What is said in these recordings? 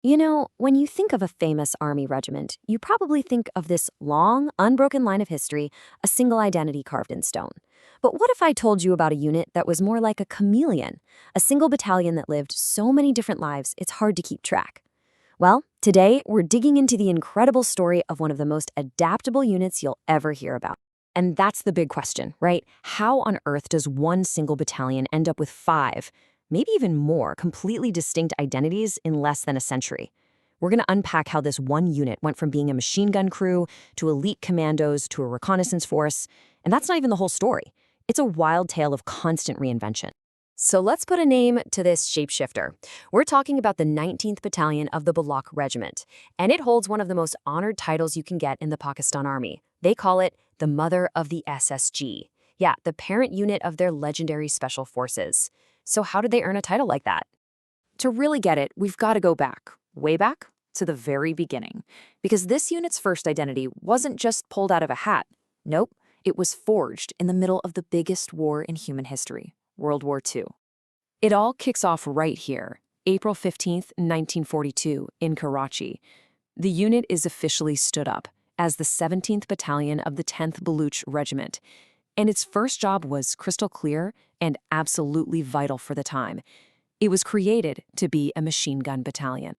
You know, when you think of a famous army regiment, you probably think of this long, unbroken line of history, a single identity carved in stone. But what if I told you about a unit that was more like a chameleon, a single battalion that lived so many different lives it's hard to keep track? Well, today we're digging into the incredible story of one of the most adaptable units you'll ever hear about. And that's the big question, right? How on earth does one single battalion end up with five, maybe even more, completely distinct identities in less than a century? We're going to unpack how this one unit went from being a machine gun crew to elite commandos to a reconnaissance force. And that's not even the whole story. It's a wild tale of constant reinvention. So let's put a name to this shapeshifter. We're talking about the 19th Battalion of the Baloch Regiment, and it holds one of the most honored titles you can get in the Pakistan Army. They call it the Mother of the SSG. Yeah, the parent unit of their legendary special forces. So how did they earn a title like that? To really get it, we've got to go back, way back, to the very beginning. Because this unit's first identity wasn't just pulled out of a hat. Nope, it was forged in the middle of the biggest war in human history, World War II. It all kicks off right here, April 15th, 1942, in Karachi. The unit is officially stood up as the 17th Battalion of the 10th Baloch Regiment, and its first job was crystal clear and absolutely vital for the time. It was created to be a machine gun battalion.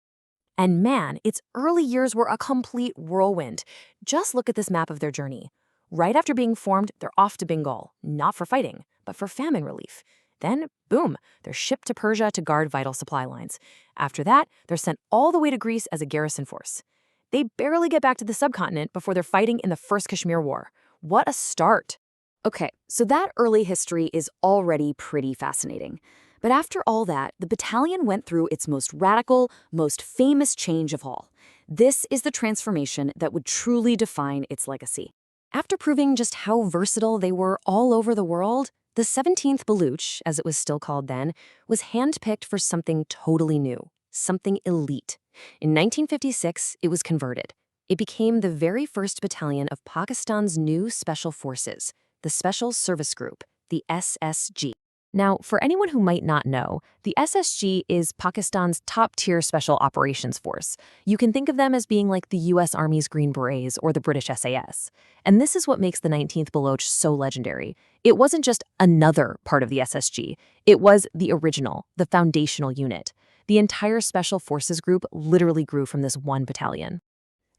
And man, its early years were a complete whirlwind. Just look at this map of their journey. Right after being formed, they're off to Bengal, not for fighting, but for famine relief. Then, boom, they're shipped to Persia to guard vital supply lines. After that, they're sent all the way to Greece as a garrison force. They barely get back to the subcontinent before they're fighting in the First Kashmir War. What a start! Okay, so that early history is already pretty fascinating. But after all that, the battalion went through its most radical, most famous change of all. This is the transformation that would truly define its legacy. After proving just how versatile they were all over the world, the 17th Baloch, as it was still called then, was handpicked for something totally new, something elite. In 1956, it was converted. It became the very first battalion of Pakistan's new special forces, the Special Service Group, the SSG. Now, for anyone who might not know, the SSG is Pakistan's top-tier special operations force. You can think of them as being like the U.S. Army's Green Berets or the British SAS. And this is what makes the 19th Baloch so legendary. It wasn't just another part of the SSG. It was the original, the foundational unit. The entire Special Forces group literally grew from this one battalion.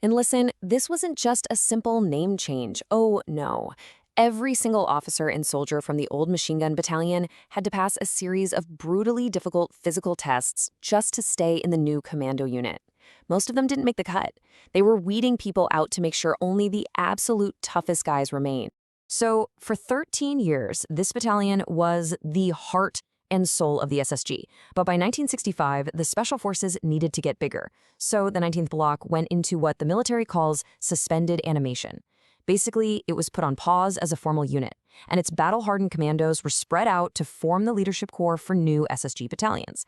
And listen, this wasn't just a simple name change. Oh, no. Every single officer and soldier from the old machine gun battalion had to pass a series of brutally difficult physical tests just to stay in the new commando unit. Most of them didn't make the cut. They were weeding people out to make sure only the absolute toughest guys remained. So, for 13 years, this battalion was the heart and soul of the SSG. But by 1965, the Special Forces needed to get bigger. So the 19th Block went into what the military calls suspended animation. Basically, it was put on pause as a formal unit, and its battle-hardened commandos were spread out to form the leadership corps for new SSG battalions.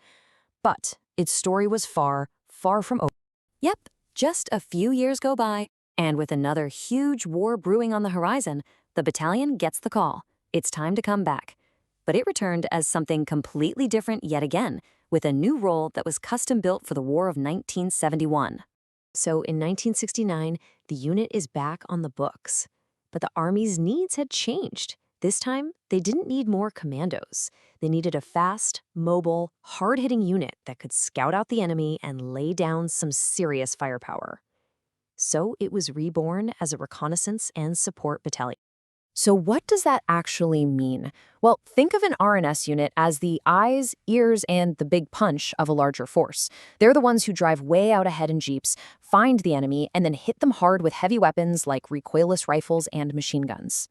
But its story was far, far from over. Yep, just a few years go by, and with another huge war brewing on the horizon, the battalion gets the call. It's time to come back. But it returned as something completely different yet again, with a new role that was custom-built for the War of 1971. So in 1969, the unit is back on the books. But the Army's needs had changed. This time, they didn't need more commandos. They needed a fast, mobile, hard-hitting unit that could scout out the enemy and lay down some serious firepower. So it was reborn as a reconnaissance and support battalion. So what does that actually mean? Well, think of an R&S unit as the eyes, ears, and the big punch of a larger force. They're the ones who drive way out ahead in jeeps, find the enemy, and then hit them hard with heavy weapons like recoilless rifles and machine guns.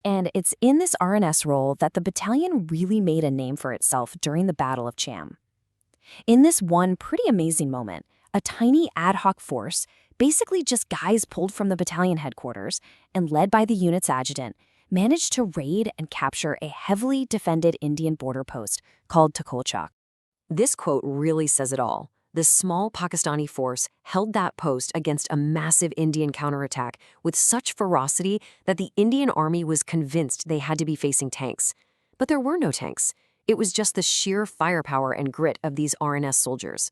And it's in this R&S role that the battalion really made a name for itself during the Battle of Chhamb. In this one pretty amazing moment, a tiny ad hoc force, basically just guys pulled from the battalion headquarters and led by the unit's adjutant, managed to raid and capture a heavily defended Indian border post called Takolchak. This quote really says it all. The small Pakistani force held that post against a massive Indian counterattack with such ferocity that the Indian army was convinced they had to be facing tanks. But there were no tanks. It was just the sheer firepower and grit of these R&S soldiers.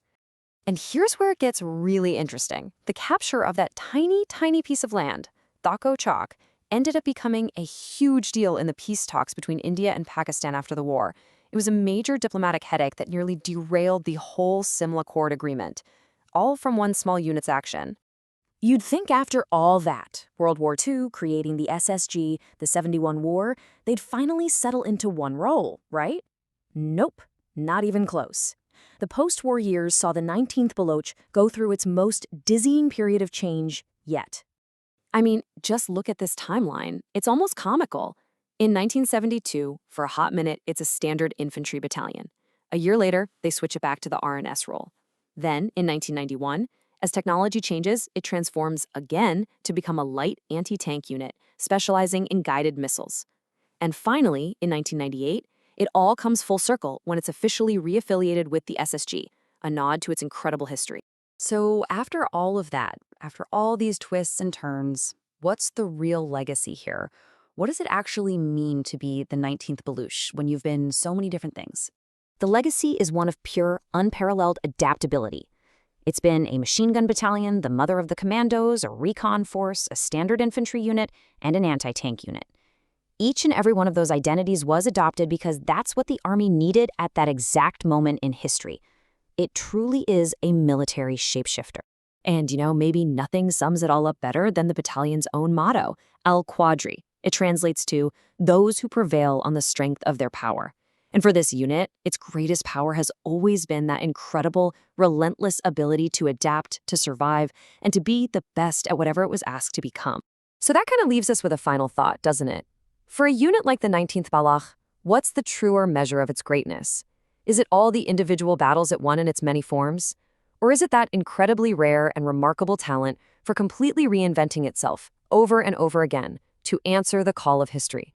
And here's where it gets really interesting. The capture of that tiny, tiny piece of land, Thako Chowk, ended up becoming a huge deal in the peace talks between India and Pakistan after the war. It was a major diplomatic headache that nearly derailed the whole Simla Accord agreement, all from one small unit's action. You'd think after all that, World War II, creating the SSG, the 71 War, they'd finally settle into one role, right? Nope, not even close. The post-war years saw the 19th Baloch go through its most dizzying period of change yet. I mean, just look at this timeline. It's almost comical. In 1972, for a hot minute, it's a standard infantry battalion. A year later, they switch it back to the R&S role. Then, in 1991, as technology changes, it transforms again to become a light anti-tank unit, specializing in guided missiles. And finally, in 1998, it all comes full circle when it's officially reaffiliated with the SSG, a nod to its incredible history. So after all of that, after all these twists and turns, what's the real legacy here? What does it actually mean to be the 19th Baloch when you've been so many different things? The legacy is one of pure, unparalleled adaptability. It's been a machine gun battalion, the mother of the commandos, a recon force, a standard infantry unit, and an anti-tank unit. Each and every one of those identities was adopted because that's what the Army needed at that exact moment in history. It truly is a military shapeshifter. And, maybe nothing sums it all up better than the battalion's own motto, Alquadri. It translates to, those who prevail on the strength of their power. And for this unit, its greatest power has always been that incredible, relentless ability to adapt, to survive, and to be the best at whatever it was asked to become. So that kind of leaves us with a final thought, doesn't it? For a unit like the 19th Baloch, what's the truer measure of its greatness? Is it all the individual battles it won in its many forms? Or is it that incredibly rare and remarkable talent for completely reinventing itself over and over again to answer the call of history?